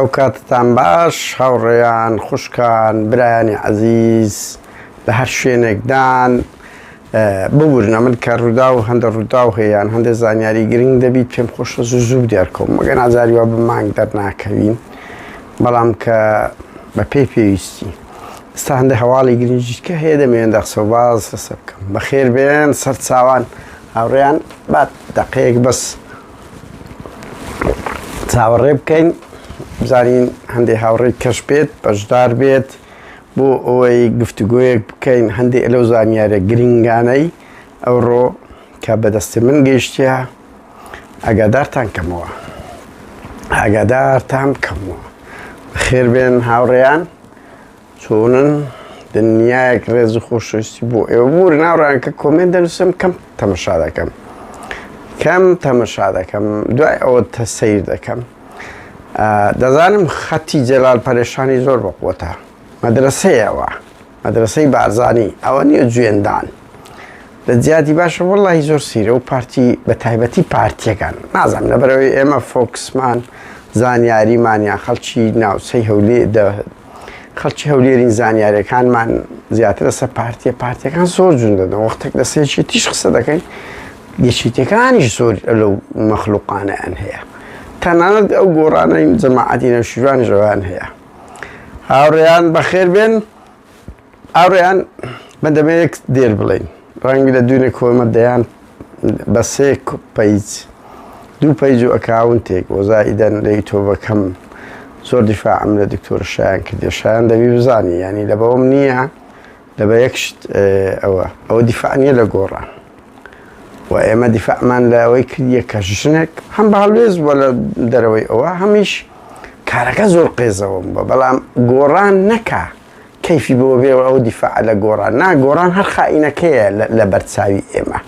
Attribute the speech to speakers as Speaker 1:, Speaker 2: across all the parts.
Speaker 1: ئەو کاتتان باش هاوڕێیان خوشکان برایانی عەزیز لە هەر شوێنێکدان ببورنە من کە ڕوودا و هەندە ڕوودا و هەیەیان هەندێک زانیاری گرنگ دەبیت پێم خۆشە زوو دیارکەوم مەگە نازاریوە بە مانگ دەرناکەوین بەڵام کە بە پێی پێویستی ئێستا هەندێک هەواڵی گرنگیت کە هەیە دەمێنێت دەخسە و باز لەسە بکەم بەخێر بێن سەر چاوان هاوڕێیان بات دەقەیەک بەس چاوەڕێ بکەین بزانین هەندێک هاوڕێی کەش بێت بەشدار بێت بۆ ئەوەی گفتوگۆیەک بکەین هەندێک لەو زانیارە گرنگانەی ئەوڕۆ کە بەدەستی من گەیشتیە ئاگادارتان کەمەوە ئاگادارتان بکەمەوە بەخێر بێن هاوڕێیان چۆنن دنیایەک ڕێز و خۆشەویستی بۆ ئێوە بورن هاوڕێیان کە کۆمنت دەنووسم کەم تەمەشا دەکەم دوای ئەوە سەیر دەکەم دەزانم خەتی جەلال پەرێشانی زۆر بەقوتە مەدرسەیەوە مەدرسەی بارزانی ئەوە نییە جوێندان لە جیاتی باشە وەڵڵاهی زۆر سیرە و پارتی بە تایبەتی پارتیەکان نازانم لەبەرەوەی ئێمە فۆکسمان زانیاریمانیان خەڵکی ناوچەی خەڵکی هەولێرین زانیاریەکانمان زیاتر لەسەر پارتیەکان زۆر جون دەدەن وەختێک لە سێکی تیش قسە دەکەین گەشتیەکانیش زۆر لەو مەخلوقانەیان هەیە تەنانەت ئەو گۆڕانەی جەماعەتی نەوشیروانی ژەوان هەیە هاوڕێیان بەخێر بێن هاوڕێیان من دەمەوێت دێر بڵێین ڕەنگی لە دوونێک کۆمە دەیان بە سێ پەیج دوو پەیج و ئەکاونتێک وەزائیدەن لە یوتۆبەکەم زۆر دیفاعم لە دکتۆر شایان کردێ شایان دەبی بزانی ینی لە بەوەم نییە لە بە یەکشت ئەوە دیفاع نییە لە گۆڕان و ئێمە دیفاعمان لە ئەوەی کردیە کە ژنێک هەم باڵێز بۆ لە دەرەوەی ئەوە هەمیش کارەکە زۆر قێزەوەم بە بەڵام گۆڕان نەکا کەیفی بۆ بێەوە ئەو دیفاع لە گۆڕان گۆڕان هەر خائینەکەیە لە بەرچاوی ئێمە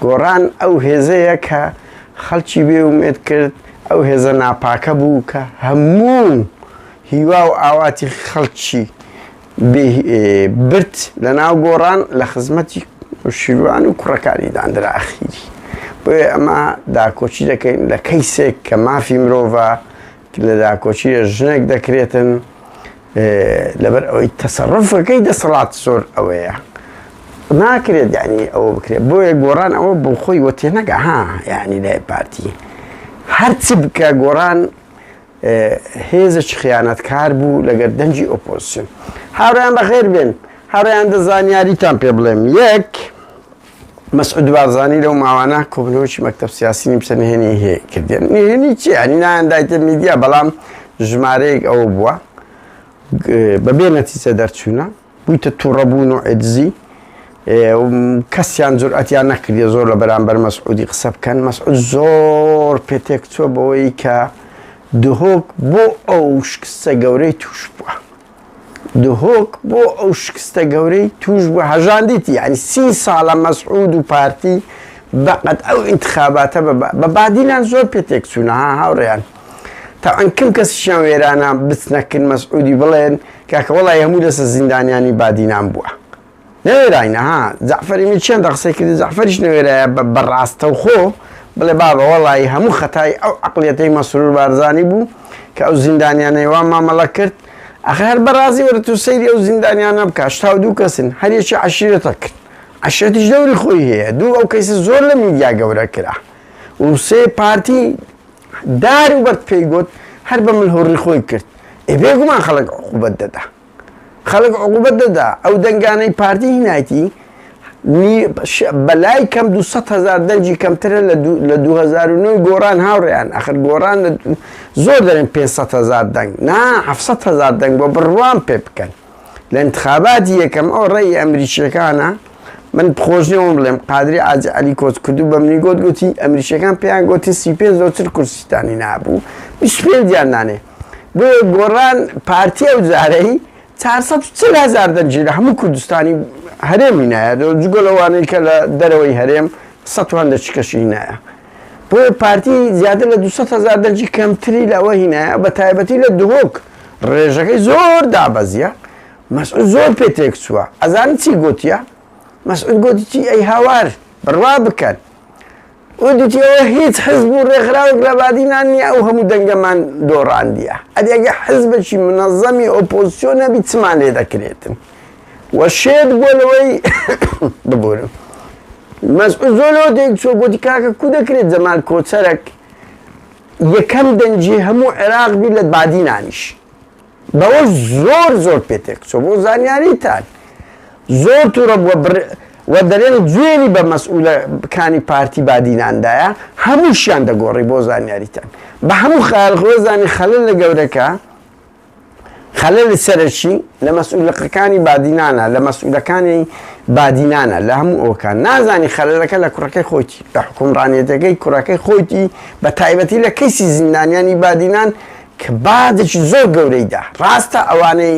Speaker 1: گۆڕان ئەو هێزەیە کە خەڵکی بێومێت کرد ئەو هێزە ناپاکە بوو کە هەموو هیوا و ئاواتی خەڵکی برد لە ناو گۆڕان لە خزمەتی شیروان و کوڕەکانی دانرا ئەخیری بۆیە ئەمە داکۆچی دەکەین لە کەیسێک کە مافی مرۆڤە لە داکۆچیە ژنێک دەکرێتن لەبەر ئەوەی تەسەڕفەکەی دەسەڵات زۆر ئەوەیە ناکرێت یعنی ئەوە بکرێت بۆیە گۆڕان ئەوە بۆ خۆی وە تێنەگە یعنی لای پارتی هەرچ بکە گۆڕان هێزش خیانەتکار بوو لەگەر دەنجی ئۆپۆزیسیۆن هاوڕێیان بەخێر بێن هاوڕێیان دەزانیاریتان پێ بڵێم یەک مەسعود بارزانی لەو ماوانە کۆبنەوەکی مەکتەب سیاسی نیمچە نهێنی هەیە کردێن نهێنی چی ینی نایەندایتە میدیا بەڵام ژمارەیەک ئەوە بووە بەبێ نەتیجە دەرچوونە بوویتە تووڕەبوون و عێجزی کەسیان جورئەتیان نەکردیە زۆر لە بەرامبەر مەسعودی قسە بکەن مەسعود زۆر پێتێک چووە بەوەی کە دهۆک بۆ ئەو شکستە گەورەی توش بووە دهۆک بۆ ئەو شکستە گەورەی توش بووە هەژاندیتی ینی 30 ساڵە مەسعود و پارتی بەقەت ئەو ئینتخاباتە بە بادینان زۆر پێتێک چوونە هاوڕێیان تاوان کەم کەسیشیان وێرانە بچنەکن مەسعودی بڵێن کاکە وەڵی هەموو لەسەر زیندانیانی بادینان بووە نەوێراینە جەعفەری چێن دەقسەی کردی جەعفەریش نەوێرایە بەڕاستەوخۆ بڵێ بابە وەڵی هەموو خەتای ئەو عەقڵیەتەی مەسرور بارزانی بوو کە ئەو زیندانیانەی وا مامەڵە کرد ئەخە هەر بەڕازی وەرە تو سەیری ئەو زیندانیانە بکە 82 کەسن هەر یەکی عەشیرەتە کرد عەشیرەتیش دەوری خۆی هەیە دوو ئەو کەیسە زۆر لە میدیا گەورە کرا و سێ پارتی دار و بەرد پێی گوت هەر بە ملهوڕی خۆی کرد بێگومان خەڵک عقوبەت دەدا ئەو دەنگانەی پارتی هینایەتی بەلای کەم 200,000 دەنجی کەمترە لە 2009 گۆڕان هاوڕێیان ئەخر گۆڕان زۆر دەرێن 500,000 دەنگ نا 700,000 دەنگ بۆ بڕوان پێ بکەن لە انتخاباتی یەکەم ئەو ڕێی ئەمریکیەکانە من خۆشنەوەم بڵێم قادری ئاجی عەلی کۆچ کردو بە منی گوتی ئەمریکیەکان پێیان گوتی 35 زۆرتر کورسستانی نابوو 25 دیان نانێ بۆیە گۆڕان پارتی ئەو جارەی 440,000 دەنجی لە هەموو کوردستانی هەرێمی نایە جگۆ لەوانەی کە لە دەرەوەی هەرێم 100 کەشی هینایە بۆیە پارتی زیاتر لە 200,000 دەنجی کەمتری لەوە هینایە بە تایبەتی لە دهۆک ڕێژەکەی زۆر دابەزیە مەسعود زۆر پێتێک چووە ئەزانن چی گوتیە مەسعود گوتی ئەی هاوار بڕوا بکەن ودوتیەوە هیچ حزب و ڕێکخراوێک لە بادینان نییە ئەو هەموو دەنگەمان دۆڕاندیە ئەگە حزبێکی منەظەمی ئۆپۆزیسیۆن نەبی چمان لێ دەکرێتن وە شێت بۆ لەوەی ببورم مەسعود زۆر لەوە دێک گوتی کاکە کو دەکرێت جەمال کۆچەرێک یەکەم دەنجی هەموو عێراق بی لە بادینانیش بەوە زۆر پێتێک چۆ بۆ زانیاریتان زۆر تووڕە بووە وە دەرێن گوێنی بە مەسئولەکانی پارتی بادیناندایە هەمووشیان دەگۆڕی بۆ زانیاریتان بە هەموو خەڵخۆ زانی خەلل لە گەورەکە خەلل سەرەکی لە مەسئولەکانی بادینانە لە مەسئولەکانی بادینانە لە هەموو ئەوکان نازانی خەلەلەکە لە کوڕەکەی خۆتی لە حکومڕانێتەکەی کوڕەکەی خۆتی بە تایبەتی لە کەیسی زیندانیانی بادینان کە بادێکی زۆر گەورەیدا ڕاستە ئەوانەی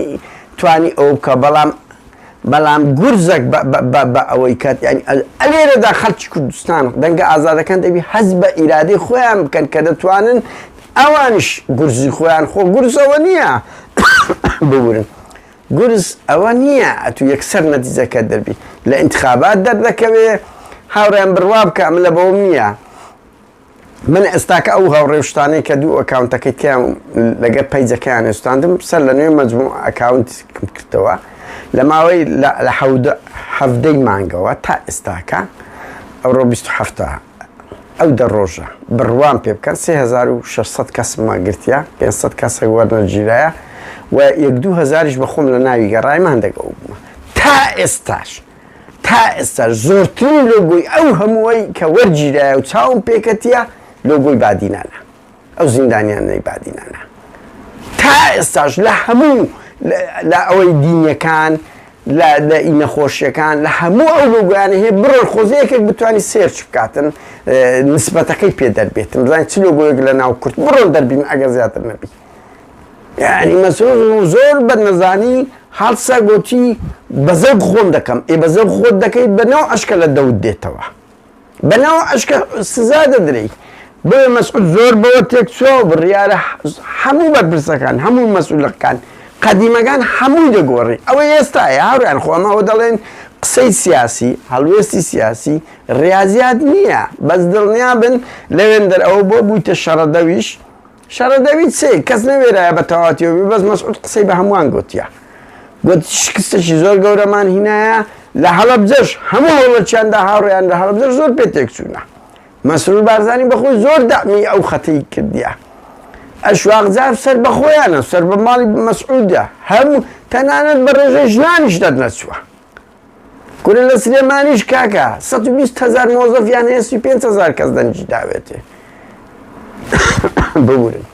Speaker 1: توانی ئەو کە بەڵام گورزێک بە ئەوەی کات ینی ئەلێرەدا خەڵکی کوردستان دەنگە ئازادەکان دەبی حەز بە ئیرادەی خۆیان بکەن کە دەتوانن ئەوانش گورزی خۆیان خۆ گورزەوە نییە ببورن گورز ئەوە نییە ئەتو یەکسەر نەتیجەکە دەربی لە ئینتخابات دەردەکەوێ هاوڕیان بڕوا بکە ئەم لە بەوە نییە من ئێستاکە ئەو هاوڕێشتانەی کە دوو ئەکاونتەکەی تیان لەگە پەیجەکەیان هێستاندم سەر لە نوێ مەجموع ئەکاونتم کردەوە لە ماوەی لە هەفتەی مانگەوە تا ئێستاکە ئەوڕۆ 27 ئەو دە ڕۆژە بڕوان پێ بکەن 3600 کەسمە گرتیا 500 کەسە وەرنەگیرایە و 1-2 بەخۆم لە ناوی گەڕایمان دەگەڵ بوومە تا ئێستا زۆرترین لۆگۆی ئەو هەمووی کە وەرگیرایە و چاوم پێکەتیە لۆگۆی بادینانە ئەو زیندانیانەی بادینانە تا ئێستاش لە هەموو لە ئەوەی دینیەکان لە ئینەخۆشیەکان لە هەموو ئەو لۆگویانە هەیە بڕۆ خۆزەیەکێک بتوانانی سێرچ بکاتن نسبەتەکەی پێ دەربێتن بزانین چ لۆگۆیەک لە ناو کورد بڕۆ دەربین ئەگەر زیاتر نەبی یعنی مەسعود زۆر بەدنەزانی هەڵسە گوتی بەزەوق خۆم دەکەم بەزەوق خۆت دەکەیت بەناو عەشکە لە دەوت دێتەوە بەناو عەشکە سزا دەدرێیت بۆیە مەسعود زۆر بەوە تێکچووە بڕیارە هەموو بەرپرسەکان هەموو مەسئولەکان قەدیمەکان هەمووی دەگۆڕی ئەوە ئێستایە هاوڕیان خۆ ئەمەوە دەڵێن قسەی سیاسی هەڵوێستی سیاسی ڕاضیات نییە بەس دڵنیا بن لەوێن دەرەوە بۆ بوویتە شەڕەدەویش شەڕەدەوی چێ کەس نەوێرایە بە تەواوەتیەوە بەس مەسعود قسەی بە هەمووان گوتیە گوتی شکستێکی زۆر گەورەمان هینایە لە هەڵەبجەش هەموو هەوڵەتیاندا هاوڕێیان لە هەڵەبجەش زۆر پێ تێکچوونە مەسعود بارزانی بەخۆی زۆر دامی ئەو خەتەی کردیە ئەشواقجار سەر بە خۆیانە سەر بە ماڵی مەسعودە هەموو تەنانەت بە ڕێژەی ژنانیش دەرنەچووە کورە لە سلێمانیش کاکە 120,000 مۆزەفیان هەیە 35,000 کەس دەنجی داوێتێ ببورن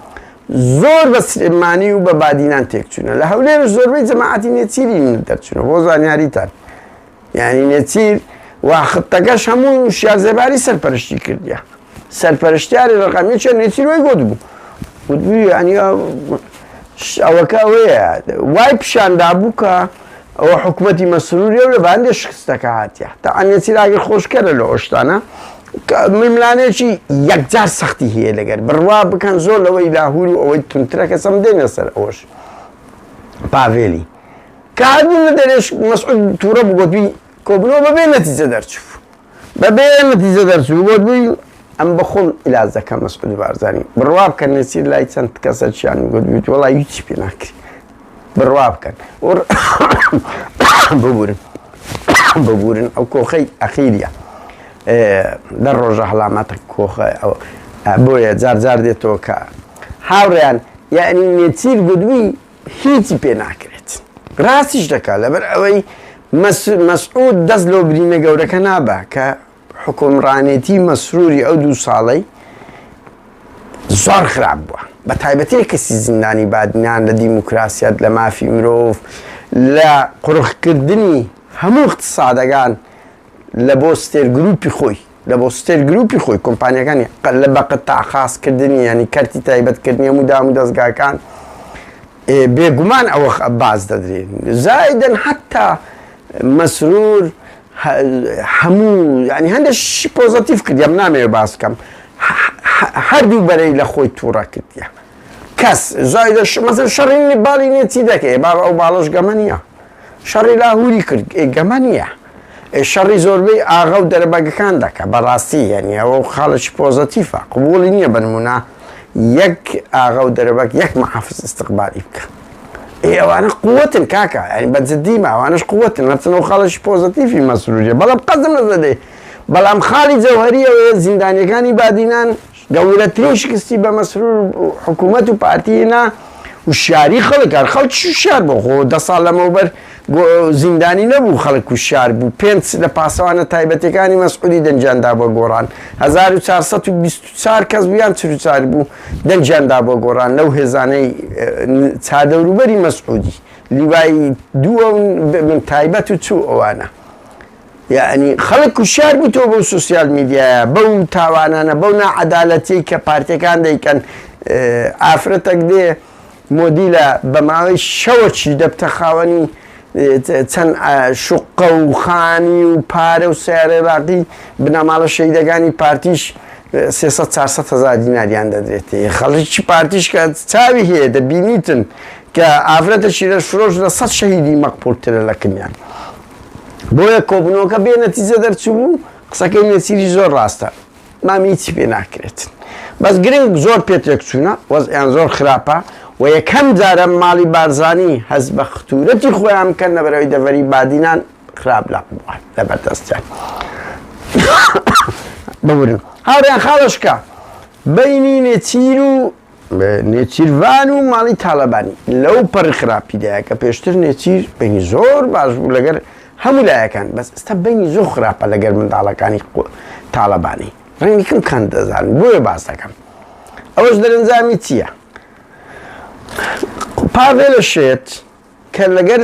Speaker 1: زۆر بە سلێمانی و بە بادینان تێکچوونە لە هەولێرش زۆربەی جەماعەتی نێچیری دەرچوونە بۆ زانیاریتان یعنی نێچیر وا خەتەکەش هەموو شیازێباری سەرپەرشتی کردیە سەرپەرشتیاری ڕقەمیەکە نێچیر وەی گوت بوو گوتبووی ینی ئەوەکە ئەوەیە وای پیشاندا بوو کە ئەوە حکوومەتی مەسرووریە و لە بەندێ شکستەکە هاتیە تا ئەنێچیر ئاگر خۆشکەرە لە ئۆشتانە ململانێکی یەکجار سەختی هەیە لەگەر بڕوا بکەن زۆر لەوەی لاهور و ئەوەی تونترە کەسەم دێنە سەر ئەوەش پاڤێلی کە هەردوو لە دەرێش مەسعود تووڕە بوو گوتبووی کۆبنەوە بەبێ نەتیجە دەرچوو بەبێ نەتیجە دەرچوو گوتبووی ئەم بەخۆم ئیلاج دەکەم مەسعود بارزانی بڕوا بکەن نێچیر لای چەند کەسە چیان گوتبوویت وەڵای هیچی پێ ناکری بڕوا بکەن ببورن ئەو کۆخەی ئەخیریە دە ڕۆژە هەڵامەتە کۆخە بۆیە جار دێتەوە کە هاوڕێیان یعنی نێچیر گوتبووی هیچی پێ ناکرێت ڕاستیش دەکات لەبەر ئەوەی مەسعود دەست لەو برینە گەورەکە نابە کە حکومڕانێتی مەسرووری ئەو 2 ساڵەی زۆر خراپ بووە بە تایبەتی کەسی زیندانی بادنیان لە دیموکراسیات لە مافی مرۆڤ لە قوڕخکردنی هەموو اقتصادەکان لە بۆ ستێرگروپی خۆی لە بۆ ستێرگروپی خۆی کۆمپانیەکانی لە بە قەتاع خاسکردنی ینی کەرتی تایبەتکردنی هەموو دام و دەستگاکان بێگومان ئەوە باز دەدرێن زایدەن حتا مەسرور هەموو ینی هەندێکی پۆزەتیڤ کردیم نامەوێت باس بکەم هەردوو بەرەی لە خۆی تووڕە کردیە کەس زایدە مەسەڵەن شەڕی باڵی نێتی دەکەی ئەو باڵەش گەمە نییە شەڕی لاهوری کرد گەمە نییە شەڕی زۆربەی ئاغا و دەرەبەگەکان دەکە بەڕاستی یعنی ئەوە خاڵکی پۆزەتیفە قبوڵی نییە بنمونە یەک ئاغا و دەرەبەک یەک مەحافز استقبالی بکە ئەوانە قووەتن کاکە ینی بەجددیمە ئەوانش قووەتن هەرچەنەوە خاڵکی پۆزەتیفی مەسروورە بەڵام قەزم نەزەدێ بەڵام خاڵی جەوهەریەوەیە زیندانیەکانی بادینان گەورەترین شکستی بە مەسرور حکوومەت و پارتیەنا وشیاری خەڵک هەر خەڵکی وشار بوو خۆ 10 ساڵ لەمەوبەر زیندانی نەبوو خەڵک وشار بوو 5 لە پاسەوانە تایبەتەکانی مەسعودی دەنجیاندا بۆ گۆڕان 1424 کەس بوویان 44 بوو دەنجیاندا بۆ گۆڕان لەو هێزانەی چادەوروبەری مەسعودی لیوای دووە من تایبەت و چوو ئەوانە یعنی خەڵک وشار بوویتەوە بەو سوسیال میدیایە بەو تاوانانە بەو نەعەدالەتی کە پارتیەکان دەیکەن ئافرەتێک دێ مۆدیلە بە ماوەی شەوەکی دەبتە خاوەنی چەند شوقە و خانی و پارە و سیارە باقی بنەماڵە شەیدەکانی پارتیش 300-400 هەزار دیناریان دەدرێتێ خەڵکی پارتیش کە چاوی هەیە دەبینیتن کە ئافرەتە شیرە فرۆش لە 100 شەهیدی مەقپوڵترە لە کنیان بۆیە کۆبنەوەکە بێ نەتیجە دەرچوو بوو قسەکەی نێچیری زۆر ڕاستە مامی هیچی پێ ناکرێتن بەس گرنگ زۆر پێتێک چوونە وەزعیان زۆر خراپە و یەکەم جارە ماڵی بارزانی هەز بە ختورەتی خۆیان بکەن لەبەرەوەی دەڤەری بادینان خراپ لاقبووە لەبەردەستیان ببورن هاوڕێیان خاڵشکە بەینی نێچیر و نێچیروان و ماڵی تاالبانی لەو پەڕی خراپیدایە کە پێشتر نێچیر بینی زۆر باش بوو لەگەر هەموو لایەکان بەس ئێستا بینی زۆر خراپە لەگەر منداڵەکانی تاالبانی ڕێنی کەم کەن دەزانن بۆیە باس دەکەم ئەوەش دەرەنجامی چییە؟ پاڤێلە شێت کە لەگەر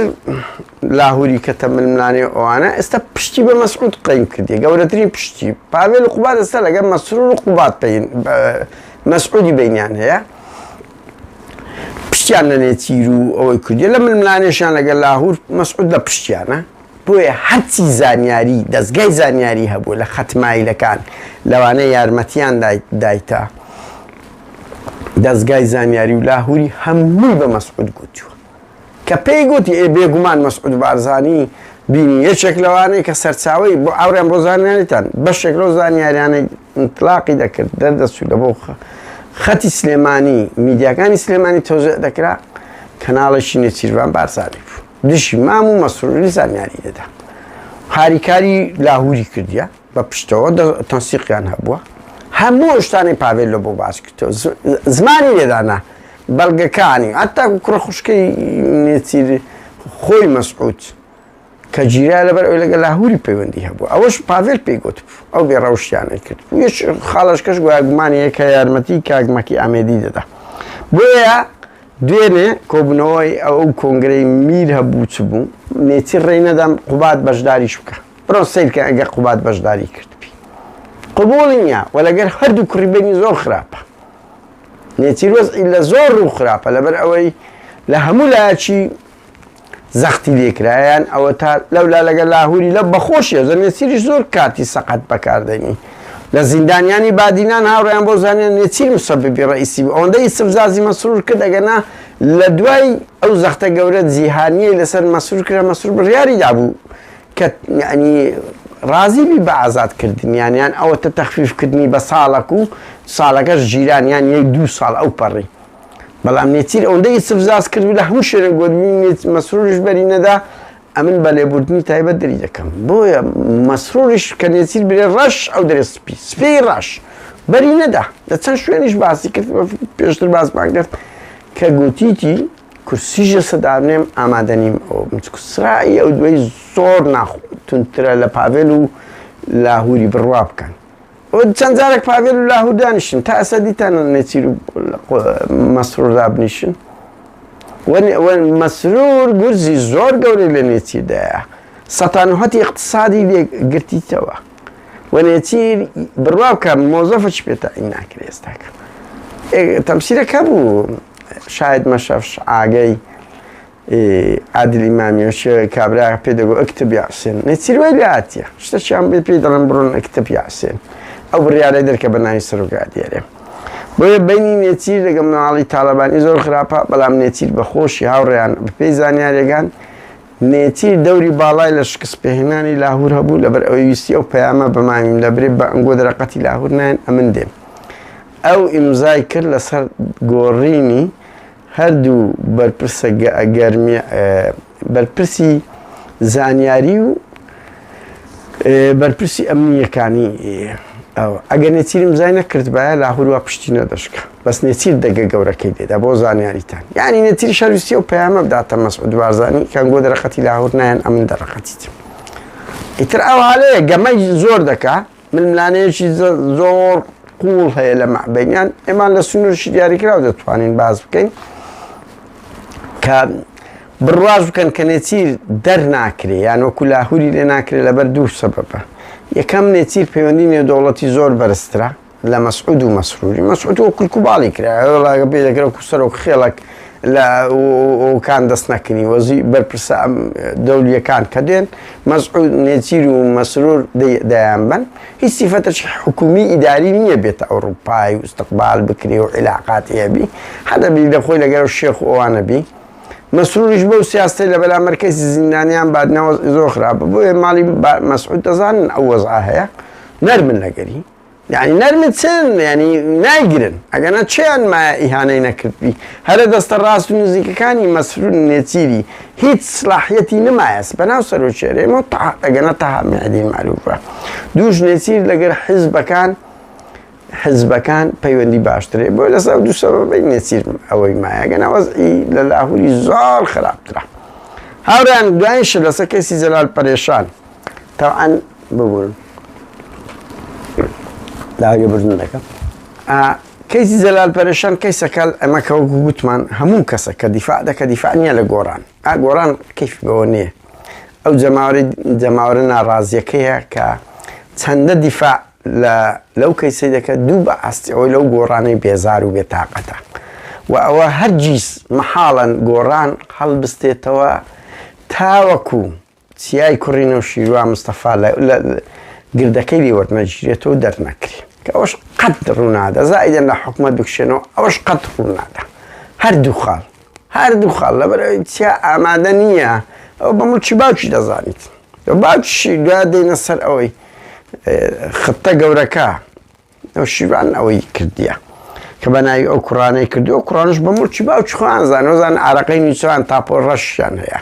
Speaker 1: لاهوری کە تەمەلملانێ ئەوانە ئێستا پشتی بە مەسعود قەیم کردی گەورەترین پشتی پاڤێل و قوبات ئێستا لەگەر مەسرور و قوبات مەسعودی بینیان هەیە پشتیان لە نێچیر و ئەوەی کردی لە ململانێشیان لەگەر لاهور مەسعود لە پشتیانە بۆیە هەرچی زانیاری دەستگای زانیاری هەبوو لە خەتمایلەکان لەوانەیە یارمەتیان دایتە دەستگای زانیاری و لاهوری هەمووی بە مەسعود گوتووە کە پێی گوتی بێگومان مەسعود بارزانی بینی یەکێک لەوانەیە کە سەرچاوی بۆ ئاوریان بۆ زانیاریتان بەشێک لەو زانیاریانەی ئینتلاقی دەکرد دەردەچوو لە بۆ خەتی سلێمانی میدیاکانی سلێمانی تۆزێ دەکرا کەناڵێکی نێچیروان بارزانی بوو دشی مام و مەسروری زانیاری دەدا هاریکاری لاهوری کردیە بە پشتەوە تەنسیقیان هەبووە هەموو شتانی پاڤێل لە بۆ باس کردەوە زمانی لێدانا بەڵگەکانی هەتا کوڕە خوشکەی نێچیر خۆی مەسعود کە جیرای لەبەر ئەوی لەگە لاهوری پەیوەندی هەبوو ئەوەش پاڤێل پێی گوت بوو ئەو بێڕەوشیانە کرد یەک خاڵەشکەش گویاگومانەیە کە یارمەتی کاگمەکی ئامێدی دەدا بۆیە دوێنێ کۆبنەوەی ئەو کۆنگرەی میر هەبوو چ بوو نێچیر ڕێی نەدام قوبات بەشداریش بکە بڕۆ سیرکە ئەگەر قوبات بەشداری کردبی قبوڵی نییە و لەگەر هەردوو کوڕیبێنی زۆر خراپە نێچیر وەزعی لە زۆر ڕوو خراپە لەبەر ئەوەی لە هەموو لایەکی زەختی لێکرایان ئەوە تا لەولا لەگەر لاهوری لە بەخۆشیە زە نێچیریش زۆر کاتی سەقەت بەکاردێنی لە زیندانیانی بادینان هاوڕێیان بۆ زانیان نێچیر مسەببی ڕئیسی بوو ئەوەندەی سفزازی مەسرور کرد ئەگەنا لە دوای ئەو زەختە گەورە جیهانیەی لەسەر مەسرور کرا مەسرور بڕیاری دابوو کە یعنی ڕازیبی بە ئازادکردنیانیان ئەوەتە تەخفیفکردنی بە ساڵک و ساڵەکەش جیرانیان 1-2 ساڵ ئەو پەڕی بەڵام نێچیر ئەوەندەی سفزاز کردبوو لە هەموو شوێنە گۆدبی مەسروریش بەری نەدا ئەمن بە لێبوردنی تایبەت دەری دەکەم بۆیە مەسروریش کە نێچیر برێ ڕەش ئەو دەرێ سپی ڕەش بەری نەدا لە چەند شوێنیش باسی کرد پێشتر باسمان کرد کە گوتیتی کورسیژە سەدابنێم ئامادەنیم ئەو سرایی ئەو دوای زۆر ناخونترە لە پاڤێل و لاهوری بڕوا بکەن چەند جارێک پاڤێل و لاهور دانیشن تا ئەسە دیتانە نێچیر و مەسرور دابنیشن مەسرور گورزی زۆر گەورەی لە نێچیردایە سەتانوهەتی اقتصادی لێ گرتیتەوە و نێچیر بڕوا بکە مۆزەفەی پێتاین ناکرێ ئێستاکە تەمسیرەکە بوو شاید مەشەفش ئاگەی عادل ئیمامیەوە کابرا پێدەگۆ ئەکتب یا حوسێن نێچیر وای لێ هاتیە شتێکیان بێ پێی دەڵێن بڕۆن ئەکتب یا حوسێن ئەو بڕیارەی دەرکە بە ناوی سەرۆکاتیارێ بۆیە بینی نێچیر لەگەڵ ماڵی تاالبانی زۆر خراپە بەڵام نێچیر بەخۆشی هاوڕێیان بەپێی زانیاریەکان نێچیر دەوری باڵای لە شکست پێهێنانی لاهور هەبوو لەبەر ئەوەی ویستی ئەو پەیامە بەمایم لەبرێ بە ئەنگۆ دەرەقەتی لاهور نایەن ئەمن دێم ئەو ئیمزای کرد لەسەر گۆڕینی هەردوو بەرپرسە گەرمی بەرپرسی زانیاری و بەرپرسی ئەمنیەکانی ئەگەر نێچیر ئیمزای نەکرد بایە لاهور وا پشتی نەدەشکە بەس نێچیر دەگە گەورەکەی دێدا بۆ زانیاریتان یعنی نێچیری شەرویستی ئەو پەیامە بداتە مەسعود بارزانی کە ئەنگۆ دەرەقەتی لاهور نایەن ئەمن دەرەقەتیت ئیتر ئەو هەڵەیە گەمەی زۆر دەکا ململانەیەکی زۆر قوڵ هەیە لە مەعبەینیان ئێمان لە سنوورشی دیاریکراوە دەتوانین باز بکەین کە بڕواز بکەن کە نێچیر دەرناکرێ یان وەکو لاهوری لێ ناکرێت لەبەر دوو سەبەبە یەکەم نێچیر پەیوەندی نێودەوڵەتی زۆر بەرزترە لە مەسعود و مەسروری مەسعود وەکو کوباڵی کرا وڵاگە پێ دەکرێت وەکو سەرۆک خێڵک لە ئەوکان دەست نەکردنی وەزی بەرپرسە دەولیەکان کە دێن مەسعود نێچیر و مەسرور دەیان بن هیچ سیفەتێکی حکومی ئیداری نییە بێتە ئەوروپای و استقبال بکرێ و عیلاقاتی هەبی هەدەبی لەخۆی لەگەڵ شێخ و ئەوانە بی مەسروریش بەو سیاستەی لە بەلا مەرکەزی زیندانیان بادنەوە زۆر خراپە بۆیە ماڵی مەسعود دەزانن ئەو وەزعە هەیە نەرمن لەگەری یعنی نەرمت چن ینی نایگرن ئەگەنە چیان مایە ئیهانەی نەکردبی هەرە دەستە ڕاست و نزیکەکانی مەسرور نێچیری هیچ سلاحیەتی نمایەس بەناو سەرۆکێرێمە ئەگەنە تەها میعدی معروفە دووش نێچیر لەگەر حزبەکان پەیوەندی باشترێ بۆ لەسەر دوو سەبەبەی نێچیر ئەوەی مایە ئەگەنە وەزعی لە لاهوری زۆر خراپترە هاوڕیان دوایشە لەسەر کەسی جەلال پەرێشان تەوعەن ببوورن داگە بردن دەکەم کەیسی جەلال پەرێشان کەیسەکە ئەمە کە وەکو گوتمان هەموو کەسە کە دیفاع دەکە دیفاع نییە لە گۆڕان گۆڕان کەیفی بەوە نییە ئەو جەماوەرە ناڕازیەکەیە کە چەندە دیفاع لەو کەیسەی دەکە دوو بە ئاستی ئەوەی لەو گۆڕانەی بێزار و بێتاقەتە و ئەوە هەرگیز مەحاڵەن گۆڕان هەڵبستێتەوە تاوەکو چیای کوڕینە و شیروان مستەفا گردەکەی لێ وەرمەگیرێتەوە دەرنەکری کە ئەوەش قەت ڕوونادە زائیدەن لە حکومەت بکشێنەوە ئەوەش قەت ڕوونادە هەردوو خاڵ لەبەرەوەی چیا ئامادە نییە ئەو بە مڵکی باوکی دەزانیت باوکیشی دوای دێنە سەر ئەوەی ختە گەورەکە ئەو شیروان ئەوەی کردیە کە بەناوی ئەو کوڕانەی کردی ئەو کوڕانش بە مڵکی باوکی خۆیان زانۆزان ئارەقەی نیچوان تاپۆ ڕەشیان هەیە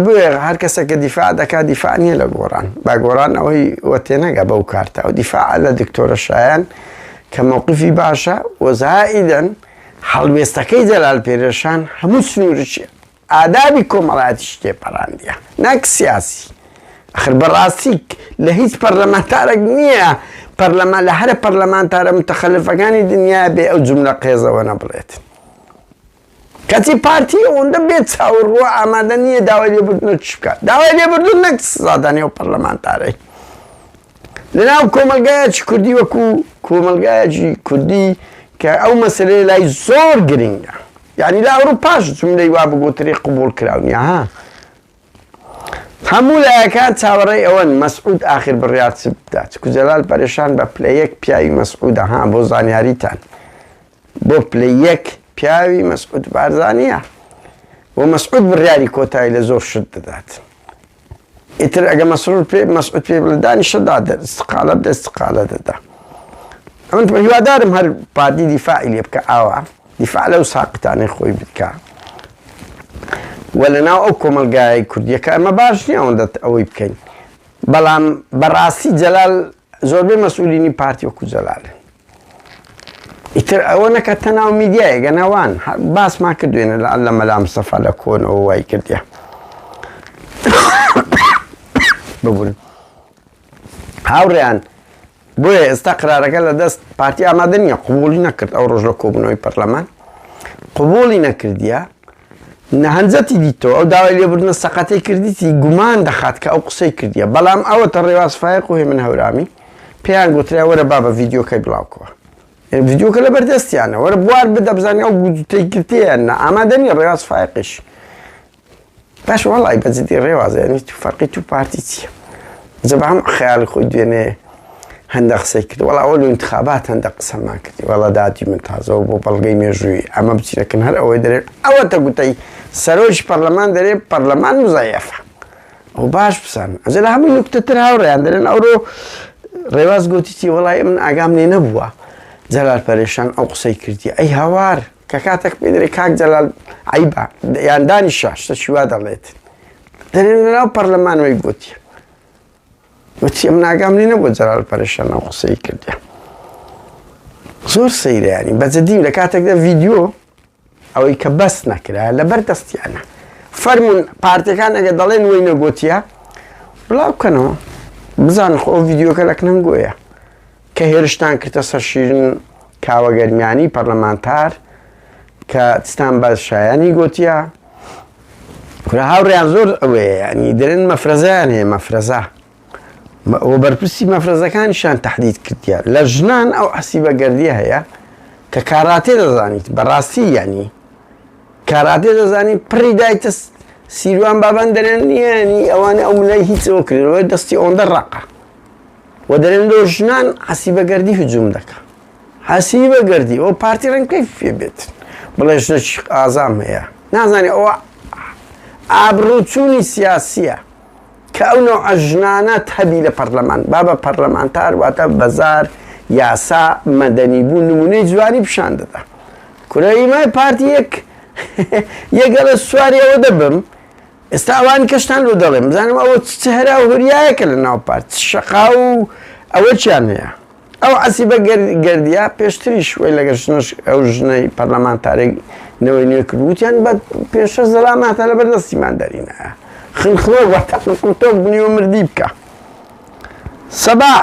Speaker 1: بۆیە هەر کەسە کە دیفاع دەکات دیفاع نییە لە گۆڕان با گۆڕان ئەوەی وە تێنەگە بەو کارتە ئەو دیفاع لە دکتۆرە شایان کە مووقفی باشە وەزائیدەن هەڵوێستەکەی جەلال پێرێشان هەموو سنوورچی ئادابی کۆمەڵایەتیش تێپەڕاندیە نەک سیاسی ئەخر بەڕاستی لە هیچ پەرلەمانتارێک نییە لە هەرە پەرلەمانتارە متەخەلفەکانی دنیا بێ ئەو جوملە قێزەوە نەبڵێت کەچی پارتی ئەوەندە بێت چاوەڕوە ئامادە نییە داوای لێبوردنە چ بکات داوای لێبوردن نەک سزادانی ئەو پەرلەمانتارەی لەناو کۆمەلگایەکی کوردی وەکو کۆمەلگایەکی کوردی کە ئەو مەسەلەی لای زۆر گرنگە یعنی لە ئەوروپاش جوملەی وا بگوتری قبول کراونیە ها هەموو لایەکان چاوەڕێی ئەوەن مەسعود ئاخر بڕیار چ بدات چکو جەلال پەرێشان بە پلەیەک پیاوی مەسعودە ها بۆ زانیاریتان بۆ پلەیەک پیاوی مەسعود بارزانیە و مەسعود بڕیاری کۆتایی لە زۆر شت دەدات ئیتر ئەگە مەسعود پێ بڵێ دانیشەدا استقالە بدە استقالە دەدا ئەمن هیوادارم هەر پارتی دیفاعی لێ بکە ئاوا دیفاع لەو ساقتانەی خۆی بکە و لەناو ئەو کۆمەلگایە کوردیەکە ئەمە باش نییە ئەوەندە ئەوەی بکەین بەڵام بەڕاستی جەلال زۆربەی مەسئولینی پارتی وەکو جەلالن ئیتر ئەوە نەکە تەناو میدیایە گەناوان باسمان کردوێنە لە مەلا مستەفا لە کۆنەوە وای کردیە ببوورن هاوڕێیان بۆیە ئێستا قرارەکە لە دەست پارتی ئامادە نییە قبوڵی نەکرد ئەو ڕۆژ لە کۆبوونەوەی پەرلەمان قبوڵی نەکردیە نەهەنجەتی دیتەوە ئەو داوای لێبوردنە سەقەتەی کردیتی گومان دەخات کە ئەو قسەی کردیە بەڵام ئەوەتە ڕێواز فایق و هێمن هەورامی پێیان گوتریا وەرە با بە ڤیدیۆکەی بڵاوکەوە ڤیدیۆکە لە بەردەستیانە وەرە بوار بدە بزانانی ئەو گوتەی کردیانە ئامادە نییە ڕێواز فایقش باش وەڵی بەجددی ڕێوازە یعنی تو فەرقی تو پارتی چییە جە بە هەم خەیاڵی خۆی دوێنێ هەندە قسەی کرد وەڵا ئەوە لە انتخابات هەندە قسەمان کردی وەڵا داتی من تازەوە بۆ بەڵگەی مێژووی ئەمە بچینەکەن هەر ئەوەی دەرێت ئەوەتە گوتەی سەرۆکی پەرلەمان دەرێ پەرلەمان مزایەفە ئەو باش بسان ئەجە لە هەمووی نوکتەتر هاوڕێیان دەرێن ئەوڕۆ ڕێواز گوتیتی وەڵای من ئاگام لێ نەبووە جەلال پەرێشان ئەو قسەی کردی ئەی هاوار کە کاتێک پێ دەرێ کاک جەلال عیبە یان دانیشە شتێکی وا دەڵێتن دەرێن لەناو پەرلەمانەوەی گوتیە وتی من ئاگام لێ نەبووە جەلال پەرێشان ئەو قسەی کردیە زۆر سەیرە یانی بەجددی لە کاتێکدا ڤیدیۆ ئەوەی کە بەس نەکرا لەبەر دەستیانە فەرمونون پارتیەکان ئەگە دەڵێن وەی نەگوتیە بڵاو بکەنەوە بزان خۆ ڤیدیۆکە لە کنەنگۆیە کە هێرشتان کردە سەر شیرین کاوەگەرمیانی پەرلەمانتار کە چستان بەشایانی گوتیە کورە هاوڕێیان زۆر ئەوەیە ینی دەرێن مەفرەزەیان هەیە مەفرەزە ئەوە بەرپرسی مەفرەزەکانیشان تەحدید کردیە لە ژنان ئەو حەسیبەگەردیە هەیە کە کاراتێ دەزانیت بەڕاستی ینی کاراتێ دەزانی پڕی دایتە سیروان بابان دەرێن نییانی ئەوانە ئەو ملای هیچەوە کردنەوە دەستی ئۆندە ڕقە و دەرێن لۆ ژنان حەسیبەگەردی هجووم دەکە حەسیبەگەردی ئەو پارتی ڕەنگەی فێ بێت بڵێ ژنێکی ئازام هەیە نازانێ ئەوە ئابڕووچوونی سیاسیە کە ئەو نەوعە ژنانەت هەبی لە پەرلەمان بابە پەرلەمانتار واتە بەزار یاسا مەدەنی بوو نمونەی جوانی پیشان دەدا کورە ئیمای پارتی یەگەڵە سواریەوە دەبم ئێستا ئەوانی کەشتان لۆ دەڵێم بزانم ئەوە چهرە و هوریایەکە لە ناو پارت شەقا و ئەوە چیان هەیە ئەو عەسیبە گەردیە پێشتریش وی لەگەر ئەو ژنەی پەرلەمانتارێک نەوەی نوێ کردووتیان بە پێشە زەلاماتە لەبەر دەستیمان دەرینە خنخڵۆ وەتەقڵتۆ بنیوە مردی بکە سەبا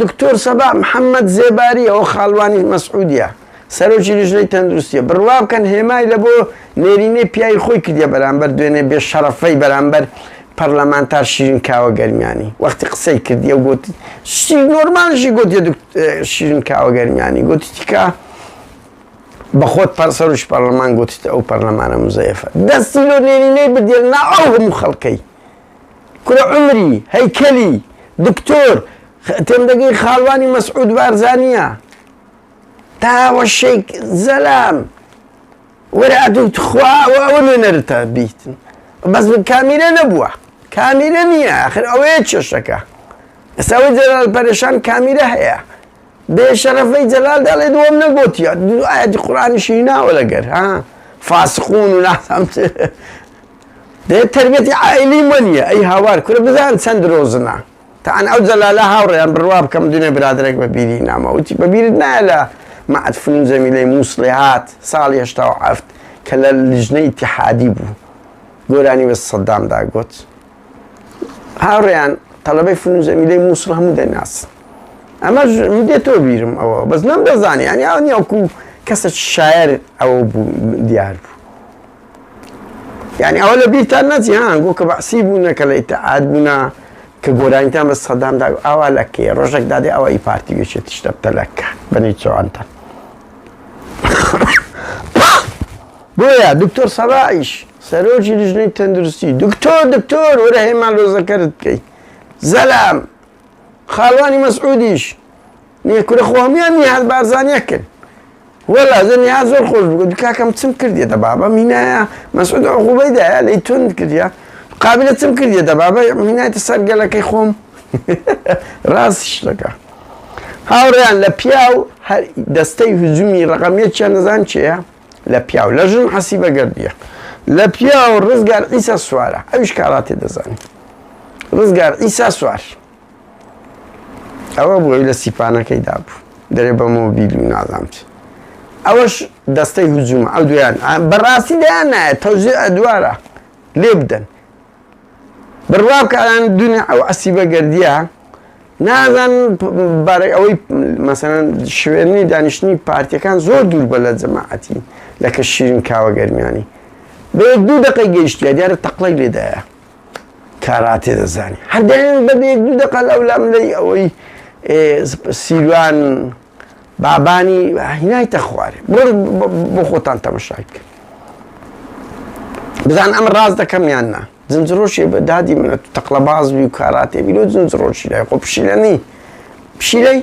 Speaker 1: دکتۆر سەبا محەممەد زێباری ئەوە خاڵوانی مەسعودیە سەرۆکی لیژنەی تەندروستیە بڕوا بکەن هێمای لە بۆ نێرینەی پیاوی خۆی کردیە بەرامبەر دوێنێ بێ شەرەفەی بەرامبەر پەرلەمانتار شیرین کاوە گەرمیانی وەختی قسەی کردیە و گوتی نۆرمالشی گوتیە شیرین کاوە گەرمیانی گوتی کە بە خۆت سەرۆکی پەرلەمان گوتیتە ئەو پەرلەمانە مزەیەفە دەستی لۆ نێرینەی بدێ نا ئەو هەموو خەڵکەی کورە عومری هەیکەلی دکتۆر تێمدەگەی خاڵوانی مەسعود بارزانیە تاوە شەیک زەلام وەرە ئەدوت خوا ئەوە نوێنەرتە بیتن بەس کامیرە نەبووە کامیرە نییە ئاخر ئەوەیە چێشەکە ئێستا ئەوەی جەلال پەرێشان کامیرە هەیە بێ شەرەفەی جەلال دەڵێ دووەم نەگوتیە دوو ئایەتی قورئانیشی ناوە لەگەر فاسقون و نازانم دەیە تەربیەتی عائیلی وەنیە ئەی هاوار کورە بزان چەند ڕۆزنە تەعەن ئەو جەلالە هاوڕێیان بڕوا بکەم دوێنێ برادرێک بە بیری نامە وتی بە بیرت نایە لە معهد فنون جەمیلەی مووسڵێهات ساڵی 87 کە لە لیژنەی ئیتیحادی بوو گۆرانی بە سەدامدا گوت هاوڕێیان تەڵەبەی فنون جەمیلەی مووسڵ هەموو دەناسن ئەمە دێتەوە بیرم ئەوە بەس نەمدەزانی ینی ئەو نییەوەکو کەسێک شاعر ئەوە بوو دیار بوو یعنی ئەوە لە بیرتان نەچی هەنگۆ کە بەعسی بوونە کە لە ئیتیحاد بوونە کە گۆرانیتان بە سەدامدا ئاوا لەکێ ڕۆژێک دادێ ئەوەی پارتی گوێچێت تشتە بتەلەکە بەنی چۆوانتان بۆیە دکتۆر سەبائیش سەرۆکی لیژنەی تەندروستی دکتۆر وەرە هێمان ڕۆزەکەرت بکەیت زەلام خاڵوانی مەسعودیش نییە کورە خۆمیان نیهات بارزانیەکرد وەلا زە نیها زۆر خۆش بگوت کاکەم چم کردیێتە بابە مینایە مەسعود عقوبەیدایە لەی تۆند کردیا قابلە چم کردیێتە بابە مینایەتە سەر گەلەکەی خۆم ڕاستیش دەکە هاوڕێیان لە پیاو دەستەی هجومی ڕقەمیەتیان نەزان چێە لە پیاو لە ژن حەسیبە گەردیە لە پیاو ڕزگار ئیسا سوارە ئەویش کاراتێ دەزانی ڕزگار ئیسا سوار ئەوە بووی لە سیپانەکەی دابوو دەرێ بە مۆبیل و نازانم ئەوەش دەستەی هجوومە ئەو دویان بەڕاستی دەیان نایە تەوزیع دووارە لێ بدەن بڕوا بکەیان دوونێ ئەو ئەسیبە گەردیە نازان ئەوەی مەسەڵەن شوێنی دانیشتنی پارتیەکان زۆر دوور بە لە جەماعەتی لە کە شیرین کاوە گەرمیانی بە یەک دوو دقەی گەیشتیە دیارە تەقڵەی لێدایە کاراتێ دەزانی هەردێن بە یەک دوو دقە لەولام لەی ئەوەی سیروان بابانی هینایتە خوارێ بۆ خۆتان تەمەشای بکەن بزان ئەم ڕاست دەکەم یان نا زنجڕۆشی بە دادی منە تو تەقلە بازبی و کاراتێ بیرۆ زنجڕۆشی لای خۆ پشیلەنی پشیلەی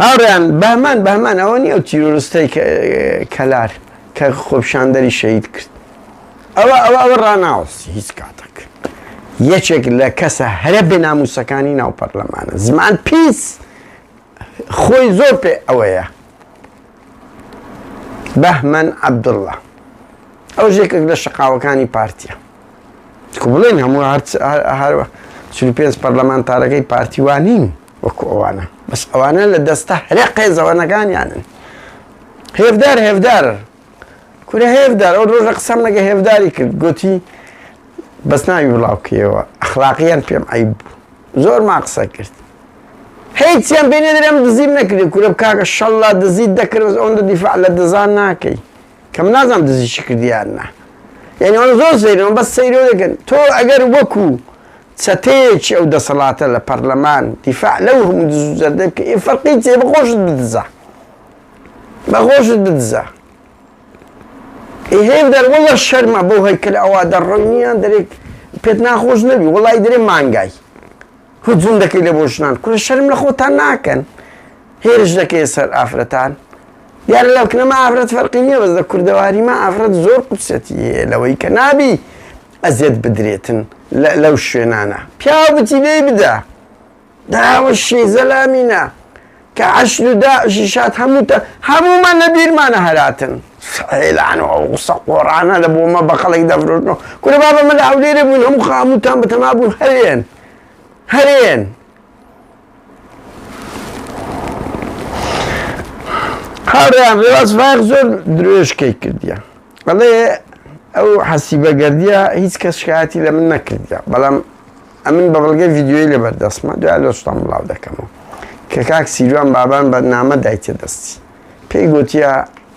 Speaker 1: هاوڕێیان بەهمان ئەوە نیە ئەو تیرۆریستەی کەلار کە خۆپیشاندەری شەهید کرد ئەوە ڕناوەستی هیچ کاتێک یەکێک لە کەسە هەرە بێناموسەکانی ناو پەرلەمانە زمان پیس خۆی زۆر پێ ئەوەیە بەهمەن عەبدوڵڵا ئەو ژێکێک لە شەقاوەکانی پارتیە بڵێن هەموو هەروە 45 پەرلەمانتارەکەی پارتیوانین وەکو ئەوانە بەس ئەوانە لە دەستە هەرێ قێزەوەنەکانیانن هێفدار کورە هێفدار ئەو ڕۆژە قسەم لەگە هێفداری کرد گوتی بەس ناوی بڵاوکیەوە ئەخلاقیان پێم عیب بوو زۆر ما قسە کرد هیچیان بینێ دەرێم دزیم نەکردی کورە بکاکە شەڵڵا دزیت دەکرد بەس ئەوەندە دیفاع لە دزان ناکەی کەم نازانم دزیشی کردیان نا یعنی ئەوە زۆر سەیرەوە بەس سەیرەوە دەکەن تۆ ئەگەر وەکو چەتەیەکی ئەو دەسەڵاتە لە پەرلەمان دیفاع لەو هەموو دز و زەردە بکە فەرقی چێ بەخۆشت بدزە بەخۆشت بدزە هێفدار وەڵا شەرمە بۆ هەیکەل ئەوە دەڕۆینیان دەرێک پێت ناخۆش نەبی وەڵی دەرێ مانگای هجوم دەکەی لە بۆ ژنان کورە شەرم لە خۆتان ناکەن هێرش دەکەی سەر ئافرەتان دیارە لەوکنەمە ئافرەت فەرقی نییە بەس لە کوردەواریمە ئافرەت زۆر قوسەتی هەیە لەوەی کە نابی ئەزیەت بدرێتن لەو شوێنانە پیاو بچی لێ بدە داوە شێ زەلامینە کە عەشر و داعشی شات هەموومان لە بیرمانە هەراتن ئێلانەوە قسە قۆڕانە لە بۆمە بەقەڵێک دەفرۆتنەوە کورە بابەمە لە هەولێرە بوون هەموو خامووتان بەتەما بوون هەرێن هاوڕێیان ڕێوازفاق زۆر درێژکەی کردیە بەڵێ ئەو حەسیبەگەردیە هیچ کەس شکایەتی لە من نەکردیە بەڵام ئەمن بە بەڵگەی ڤیدیۆی لەبەردەستمە دوای لۆستان بڵاو دەکەمەوە کە کاک سیروان بابان بە نامە دایتە دەستی پێی گوتیە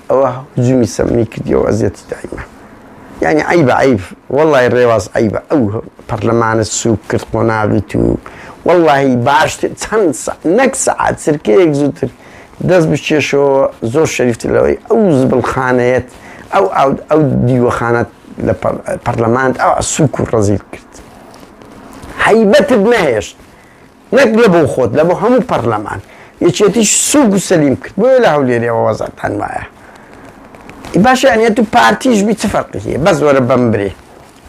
Speaker 1: ئەوە هجومی سەمنی کردیەوە ئەزیەتی دایمە یعنی عیبە عیب وەڵی ڕێواز عیبە ئەو پەرلەمانە سووک کرد قۆناغیت و وەڵی باشتر چەند نەک سەعات سرکەیەک زووتر دەست بچێشەوە زۆر شەریفتر لەوەی ئەو زبڵخانەیەت ئەو دیوەخانەت لە پەرلەمانت ئەو سووک و ڕەزیل کرد هەیبەتت نەهێشت نەک لە بۆ خۆت لە بۆ هەموو پەرلەمان یەکێتیش سووک و سەلیم کرد بۆیە لە هەولێرەوە وەزارتان وایە باشە ئەنیە تو پارتیش بی چ فەرقی هەیە بەس وەرە بەم برێ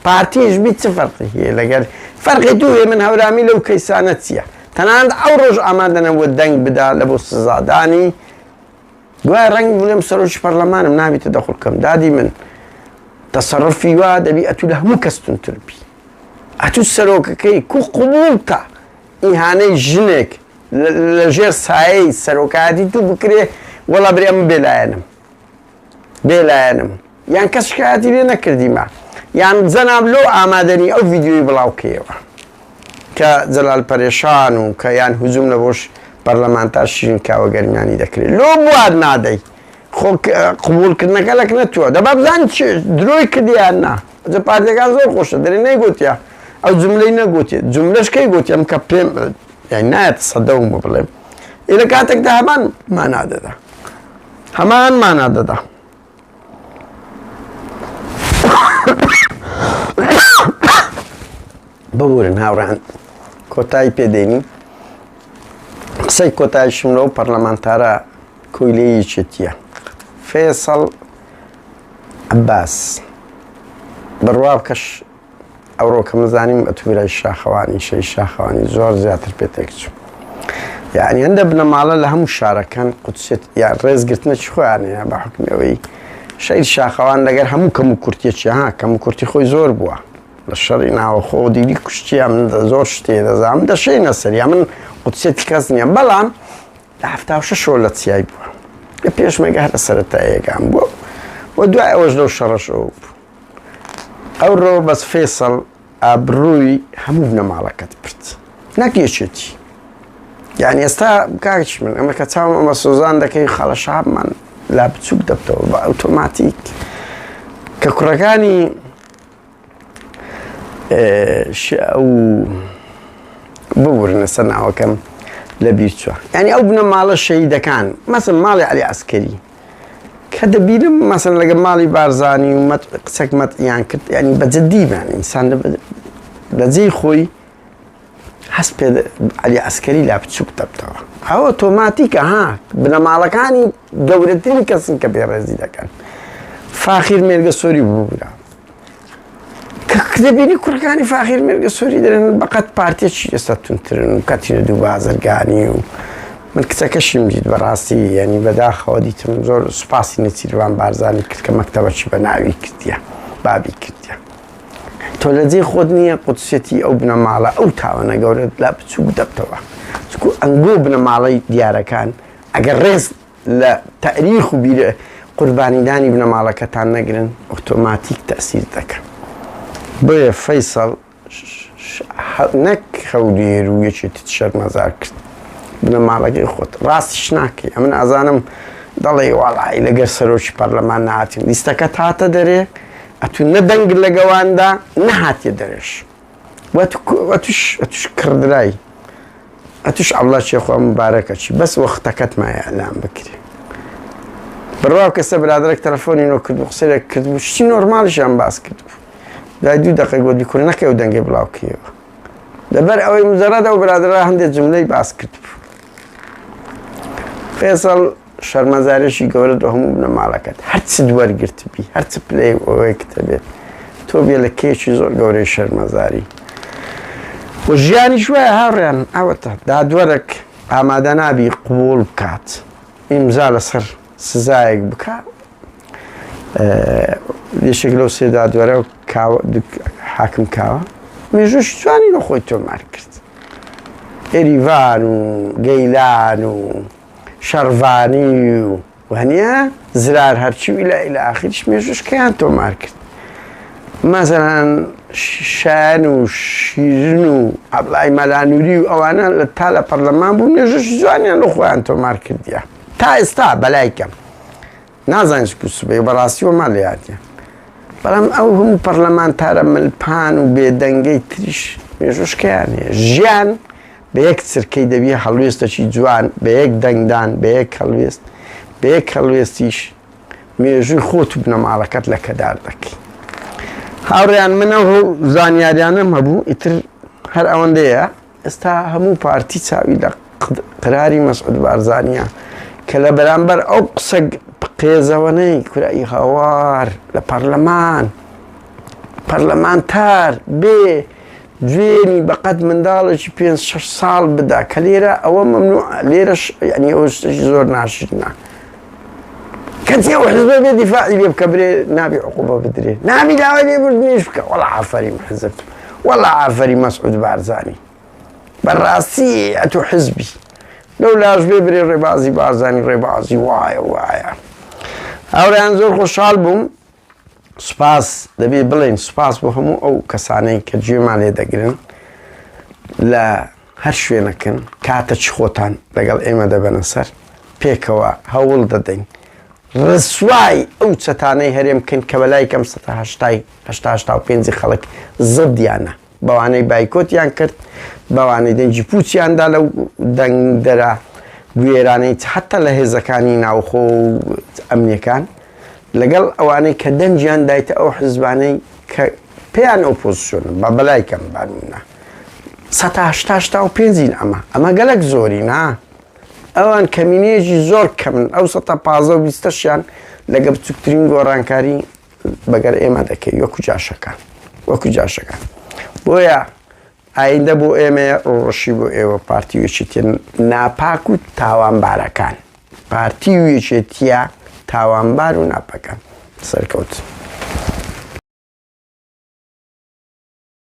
Speaker 1: پارتیش بی چ فەرقی هەیە لەگەر فەرقی تو هەیە من هەورامی لەو کەیسانە چییە تەنانەت ئەو ڕۆژ ئامادەنەوە دەنگ بدا لە بۆ سزادانی دوای ڕەنگ بڵێم سەرۆکی پەرلەمانم نابێتە دەخڵکەم دادی من تەسەڕفی وا دەبی ئەتو لە هەموو کەس تونتر بی ئەتو سەرۆکەکەی کو قبوڵکە ئیهانەی ژنێک لەژێر سایەی سەرۆکاتی تو بکرێ وەڵا برێ ئەمە بێلایەنم یان کەس شکایەتی لێ نەکردیمە یان جەناب لۆ ئامادەنی ئەو ڤیدیۆی بڵاوکەیەوە کە جەلال پەرێشان و کە یان هجوم لە بۆش پەرلەمانتار شیرین کاوەگەرمیانی دەکرێت لۆ بوار نادەی خۆ قبولکردنەکە لەک نەتووە دەبا بزانیت درۆی کردیان نا جە پارتیەکان زۆر خۆشە دەرێ نەیگوتیە ئەو جملەی نەگوتێت جملەشکەی گوتیم کە پێم یعنی نایەت سەدەوم بڵێم لە کاتێکدا هەمان مانادەدا هەمان مانادەدا ببورن هاوڕان کۆتایی پێدێنی قسەی کۆتایشم لەو پەرلەمانتارە کۆیلەیەکێتیە فێسەڵ عەباس بڕوا بکەش ئەوڕۆ کە مەزانیم ئەتوورای شاخەوانی شەی شاخەوانی زۆر زیاتر پێتێک چوو یعنی هەندە بنەماڵە لە هەموو شارەکان قوچێت یا ڕێزگرتنەی خۆیانەیە بە حکمەوەی شەیر شاخەوان لەگەر هەموو کەم و کورتێکی کەم و کورتی خۆی زۆر بووە لە شەڕی ناوە خۆ دیلی کوشتیە من زۆر شتێ دەزانم دەشەینە سەریا من قوچێتی کەس نییە بەڵام لە 76 لە چیای بووە لە پێشمەگە هەرە سەرەتاییەکان بووە و دوای ئەوەش لەو شەڕەشەوە بوو ئەوڕۆ بەس فێسەڵ ئابڕووی هەموو بنەماڵەکەت برد نەک یەکێتی یعنی ئێستا کاکچ من ئەمە کە چاوم ئەمە سۆزان دەکەی خەڵە شابمان لا بچووک دەبتەوە بە ئۆتۆماتیک کە کوڕەکانی ئەو ببورنە سەر ناوەکەم لە بیر چووە یعنی ئەو بنەماڵە شەهیدەکان مەسەڵ ماڵی عەلی عەسکەری کە دەبیرم مەسەڵ لەگە ماڵی بارزانی و قسەک مەتیان کرد ینی بەجددیمان ئینسان لە جێی خۆی هەست پێ عەلی عەسکەری لا بچووک دەبتەوە ئەوە ئۆتۆماتیکە بنەماڵەکانی گەورەترین کەسن کە بێڕێزی دەکەن فاخیر مێرگە سۆری بوو برا کە دەبینی کوڕەکانی فاخیر مێرگە سۆری دەرێن بەقەت پارتێکی ئێستا تونترن و کەتینە دوو بازرگانی و من کچەکەشیم دیت بەڕاستی یعنی بەداخەوە دیتم زۆر سوپاسی نەچیروان بارزانی کرد کە مەکتەبەکی بە ناوی کردیە بابی کردیە تۆ لە جێی خۆت نییە قودسێتی ئەو بنەماڵە ئەو تاوانە گەورەت لا بچوو بدەبتەوە چکو ئەنگۆ بنەماڵەی دیارەکان ئەگەر ڕێز لە تاریخ و بیرە قوربانیدانی بنەماڵەکەتان نەگرن ئۆتۆماتیک تەسیر دەکەن بۆیە فەیسەڵ نەک خەولێر و یەکێتی شەرمەزار کرد بنەماڵەکەی خۆت ڕاستیش ناکەی ئەمن ئازانم دەڵێ وەڵای لەگەر سەرۆکی پەرلەمان نهاتین لیستەکەت هاتە دەرێ ئەتون نەدەنگ لە گەواندا نەهاتیە دەرێش ئەتوش کردرایی ئەتوش ئەڵڵا چێخوا مبارەکەچی بەس وەختەکەت مایە ئەلام بکرێ بڕواو کەسە برادرێک تەلەفۆنی نۆ کردبوو قسەیەک کردبوو شتی نۆرماڵیشیان باس کردبوو دوای 2 دقیقە گوتی کوڕ نەکەی و دەنگی بڵاوکەیەوە لەبەر ئەوەی مزەرەدا و برادرا هەندێک جملەی باس کردبوو فێسەڵ شەرمەزارێکی گەورە دۆ هەموو بنەماڵەکەت هەرچت وەرگرتبی هەرچ پلەی ئەوەی کتە بێت تۆ بێ لە کێکی زۆر گەورەی شەرمەزاری و ژیانیش وایە هاوڕێیان ئەوەتە دادوەرێک ئامادە نابی قبوڵ بکات ئیمزا لەسەر سزایەک بکات یەشێک لەو سێ دادوەرە و حاکم کاوە مێژوش جوانی لە خۆی تۆمار کرد ئێریڤان و گەیلان و شەڕڤانی و وهەنیە زرار هەرچی و ئیلە ئاخریش مێژوشکەیان تۆمار کرد مەسەڵەن شایان و شیرن و عەبدوڵای مەلانووری و ئەوانە تا لە پەرلەمان بوو مێژوش جوانیان لە خۆیان تۆمار کردیە تا ئێستا بەلای کەم نازانیش کوسبێ بەڕاستی وەما لە یادیە بەڵام ئەو هەموو پەرلەمانتارە ملپان و بێدەنگەی تریش مێژوشکەیان هەیە ژیان بە یەک چرکەی دەبی هەڵوێستەکی جوان بە یەک دەنگدان بە یەک هەڵوێست بە یەک هەڵوێستیش مێژووی خۆت و بنەماڵەکەت لە کەدار دەکەی هاوڕێیان منە و زانیاریانم هەبوو ئیتر هەر ئەوەندەیە ئێستا هەموو پارتی چاوی لە قراری مەسعود بارزانیە کە لە بەرامبەر ئەو قسە قێزەوەنەی کورایی هاوار لە پەرلەمانتار بێ دوێنی بەقەت منداڵێکی 5-6 ساڵ بدا کە لێرە ئەوە مەمنوع لێرەش یعنی ئەوە شتێکی زۆر ناشرینە کەچی ئەو حزبە بێ دیفاعی لێ بکە برێ نابی عقوبە بدرێ نابی داوای لێبوردنیش بکە وەڵا ئافەری حزب وەڵا ئافەری مەسعود بارزانی بەڕاستی ئەتو حزبی لەو لاش بێ برێ ڕێبازی بارزانی ڕێبازی وایە هاوڕێیان زۆر خۆشحاڵ بووم سوپاس دەبێ بڵێن سوپاس بۆ هەموو ئەو کەسانەی کە گوێمان لێ دەگرن لە هەر شوێنەکەن کاتەچ خۆتان لەگەڵ ئێمە دەبەنە سەر پێکەوە هەوڵ دەدەین ڕسوای ئەو چەتانەی هەرێم بکەین کە بەلای کەم 85 خەڵک زدیانە بەوانەی بایکۆتیان کرد بەوانەی دەنگی پوچیاندا لەو دەنگدەرا گوێرانەی حتا لە هێزەکانی ناوخۆ و ئەمنیەکان لەگەڵ ئەوانەی کە دەنجیان دایتە ئەو حزبانەی کە پێیان ئۆپۆزیسیۆنن بە بەلای کەم بانونە 185 ئەمە گەلک زۆری نا ئەوان کەمینێژی زۆر کەمن ئەو 115 لەگە بچووکترین گۆڕانکاری بەگەر ئێمە دەکەی وەکو جاشەکان بۆیە ئایندە بۆ ئێمە ڕۆشی بۆ ئێوە پارتی وێچێتیە ناپاک و تاوانبارەکان پارتی وێچێتیە تاوانبار و ناپەکان سەرکەوت